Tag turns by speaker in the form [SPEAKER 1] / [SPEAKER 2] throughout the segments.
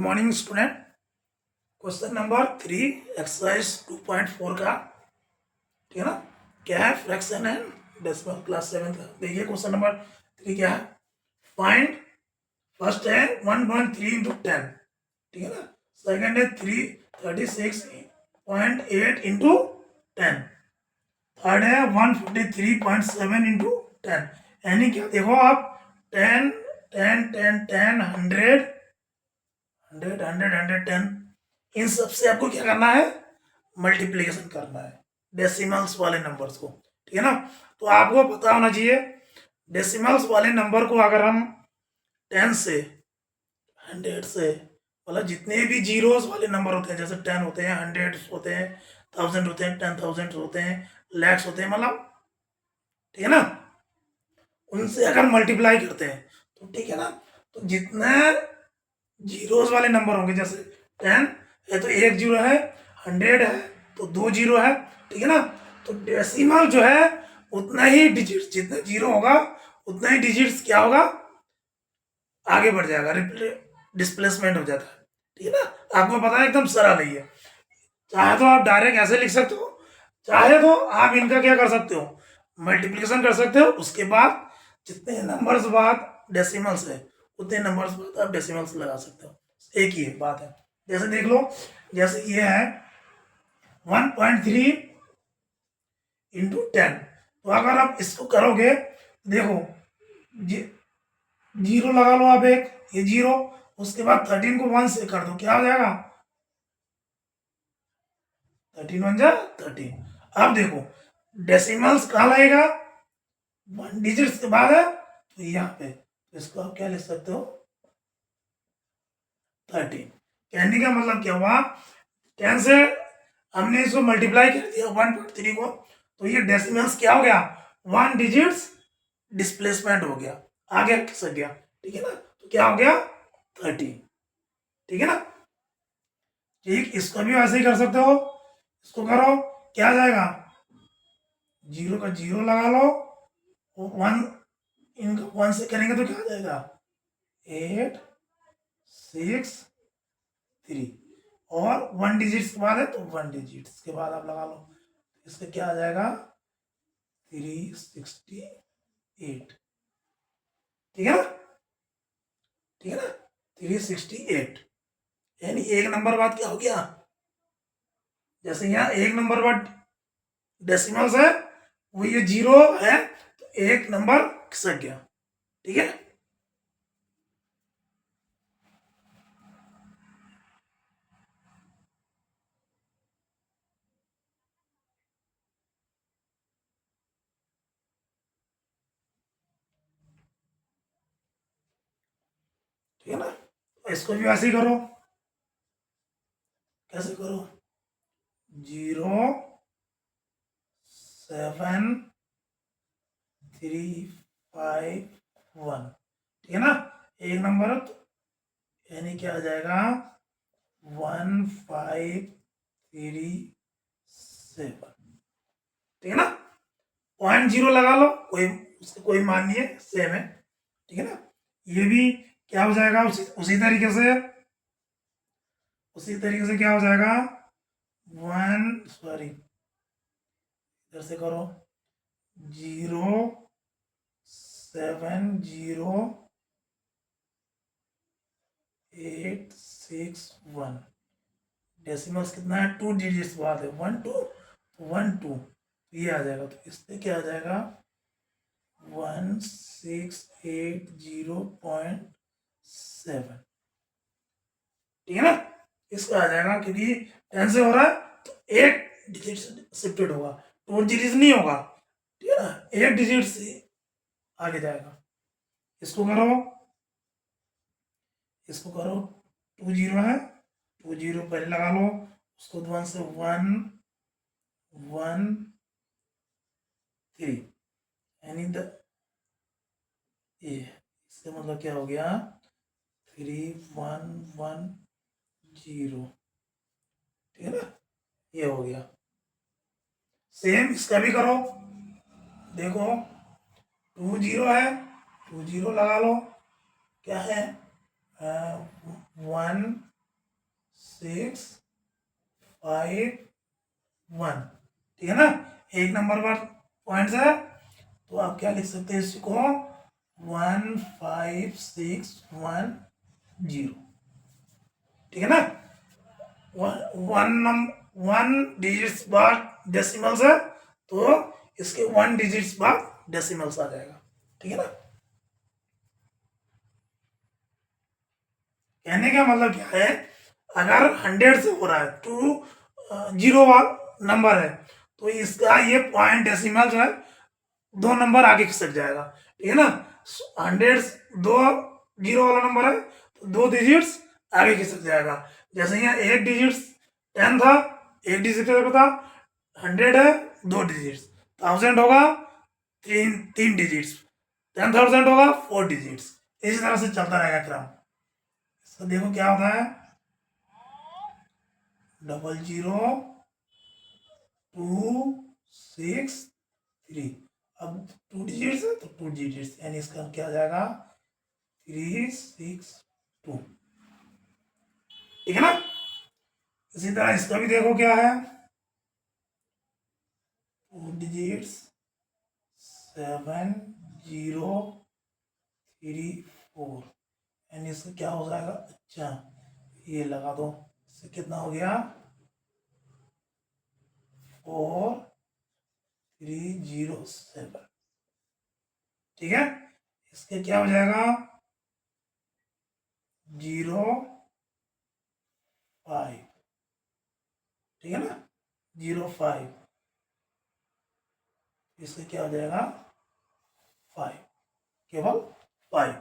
[SPEAKER 1] Morning student. Question number 3 exercise 2.4 का, ठीक है ना। क्या है? फ्रैक्शन एंड डेसिमल क्लास 7 का। देखिए क्वेश्चन नंबर 3 क्या है। फाइंड, फर्स्ट है 1.3 इंटू 10, ठीक है ना। सेकंड है 36.8 इंटू 10। थर्ड है 153.7 इंटू 10। यानी क्या, देखो आप 10 10 10 10 100 100 100 100 10, इन सबसे आपको क्या करना है? मल्टीप्लिकेशन करना है डेसिमल्स वाले नंबर्स को, ठीक है ना। तो आपको पता होना चाहिए डेसिमल्स वाले नंबर को अगर हम 10 से 100 से, मतलब जितने भी जीरोस वाले नंबर होते हैं, जैसे 10 होते हैं, 100 होते हैं, 1000 होते हैं, 10,000 होते हैं, लैक्स होते हैं, मतलब ठीक है ना, उनसे अगर मल्टीप्लाई करते हैं तो ठीक है ना। तो जितने जीरोस वाले नंबर होंगे, जैसे 10 है तो एक जीरो है, 100 है तो दो जीरो है, ठीक है ना। तो डेसिमल जो है उतना ही डिजिट्स, जितना जीरो होगा उतना ही डिजिट्स क्या होगा, आगे बढ़ जाएगा, डिस्प्लेसमेंट हो जाता है, ठीक है ना। आपको पता है एकदम सरल है ये। चाहे तो आप डायरेक्ट ऐसे लिख सकते हो, चाहे तो आप इनका क्या कर सकते हो, मल्टीप्लिकेशन कर सकते हो। उसके बाद जितने नंबर्स बाद डेसिमल्स है उतने नंबर्स बाद आप डेसिमल्स लगा सकते हो। एक ही बात है। जैसे देख लो, जैसे ये है 1.3 इंटू 10, तो अगर आप इसको करोगे, देखो जीरो लगा लो आप एक, ये जीरो, उसके बाद 13 को 1 से कर दो, क्या हो जाएगा? 13 1 जा 13। अब देखो डेसिमल्स कहाँ लगेगा? 1 डिजिट्स के बाद है तो यहाँ पे, तो इसको आप क्या लिख सकते हो? 13। कहने का मतलब क्या हुआ, 10 से हमने इसको मल्टीप्लाई कर दिया 1.3 को, तो ये डेसिमल्स क्या हो गया? 1 डिजिट्स डिस्प्लेसमेंट हो गया, आगे खिसक गया, ठीक है ना। तो क्या हो गया? 13, ठीक है ना। ठीक, इसको भी वैसे ही कर सकते हो। इसको करो, क्या आ जाएगा? जीरो का जीरो लगा लो, वन, इनका 1 से करेंगे तो क्या आ जाएगा? 8 6 3, और 1 डिजिट्स के बाद है तो 1 डिजिट्स के बाद आप लगा लो, इसका क्या आ जाएगा? 368, ठीक है ना, ठीक है ना, 368। यानी एक नंबर बाद क्या हो गया, जैसे यहाँ एक नंबर बाद डेसिमल्स है, वो ये जीरो है तो एक नंबर खिसक गया, ठीक है। ठीक है ना, तो इसको भी वैसे ही करो। कैसे करो? 0 7 3 5 1, ठीक है ना। एक नंबर है तो यानी क्या आ जाएगा? 1537, ठीक है ना। 0.0 लगा लो, कोई उसका कोई मान नहीं है, सेम है, ठीक है ना। ये भी क्या हो जाएगा? उसी तरीके से क्या हो जाएगा? वन, सॉरी, इधर से करो, 0 7 0 8 6 1। डेसिमल्स कितना है? 2 डिजिट्स बाद है, 1 2 1 2, ये आ जाएगा। तो इससे क्या आ जाएगा? 1680.7, ठीक है ना। इसका आ जाएगा, क्योंकि 10 से हो रहा है तो एक डिजिट शिफ्टेड होगा, 2 डिजिट नहीं होगा, ठीक है ना, एक डिजिट से आगे जाएगा। इसको करो, इसको करो, 2 जीरो है, 2 जीरो पहले लगा लो, उसको 1 से 1 1 3, यानी ये, इसका मतलब क्या हो गया? 3110, ठीक है ना, ये हो गया। सेम इसका भी करो, देखो 2 जीरो है, 2 जीरो लगा लो, क्या है? 1 651, ठीक है ना। एक नंबर पर पॉइंट्स है, तो आप क्या लिख सकते हैं इसको 15610, ठीक है ना। वन डिजिट्स बाद डेसिमल्स है, तो इसके 1 डिजिट्स बाद डेसिमल्स आ जाएगा, ठीक है ना। कहने का मतलब क्या है, अगर 100 से हो रहा है, 20 नंबर है, तो इसका ये पॉइंट डेसिमल जो है 2 नंबर आगे खिसक जाएगा, ठीक है ना। 100 दो 0 वाला नंबर है, तो 2 डिजिट्स आगे खिसक जाएगा। जैसे यहाँ 1 डिजिट्स 10 था, 1 डिजिट था, 100 है 2 डिजिट्स, 1000 होगा 3 डिजिट्स, 10,000 होगा 4 डिजिट्स। इसी तरह से चलता रहेगा क्रम। तो देखो क्या होता है 00263। अब 2 डिजिट्स है तो 2 डिजिट्स, यानी इसका क्या आ जाएगा 362, ठीक है ना। इसी तरह इसका भी देखो क्या है 2 डिजिट्स 7034, यानी इसका क्या हो जाएगा, अच्छा ये लगा दो, इससे कितना हो गया 4307, ठीक है। इसके क्या हो जाएगा 05, ठीक है ना 05, इससे क्या हो जाएगा 5, केवल 5।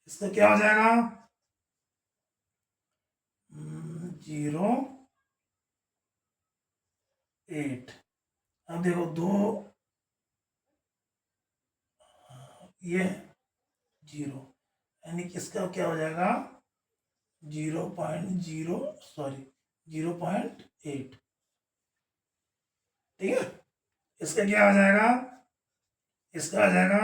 [SPEAKER 1] इसका क्या हो जाएगा 08। अब देखो 2 ये 0, यानी किसका क्या हो जाएगा 0.0 सॉरी 0.8, ठीक है। इसका क्या आ जाएगा, इसका आ जाएगा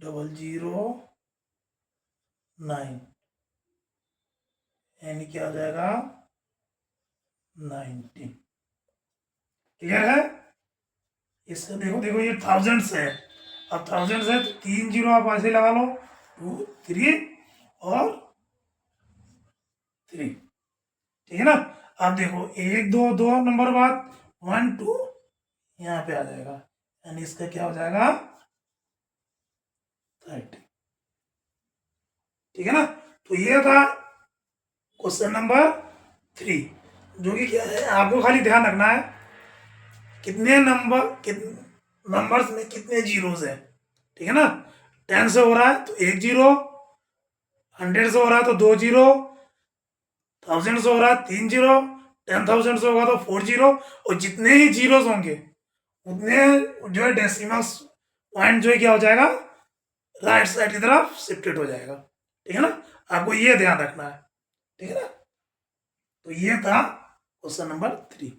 [SPEAKER 1] 009, यानी क्या हो जाएगा 19, क्लियर है। इसका देखो देखो ये थाउजेंड्स है, अब थाउजेंड्स है तो 3 जीरो आप ऐसे लगा लो 2 3 और 3, ठीक है ना। अब देखो 1 2 2 नंबर बाद 1 2 यहाँ पे आ जाएगा, यानी इसका क्या हो जाएगा 30, ठीक है ना। तो ये था क्वेश्चन नंबर 3, जो कि क्या है आपको खाली ध्यान रखना है कितने नंबर्स में कितने जीरोस है, ठीक है ना। 10 से हो रहा है तो 1 जीरो, 100 से हो रहा है तो 2 जीरो, 1000 से हो रहा है 3 जीरो, 10,000 से होगा तो 4 जीरो, और जितने ही जीरोस होंगे उतने जो है डेसिमल पॉइंट जो है क्या हो जाएगा राइट साइड की तरफ शिफ्टेड हो जाएगा, ठीक है ना। आपको ये ध्यान रखना है, ठीक है ना। तो ये था क्वेश्चन नंबर 3।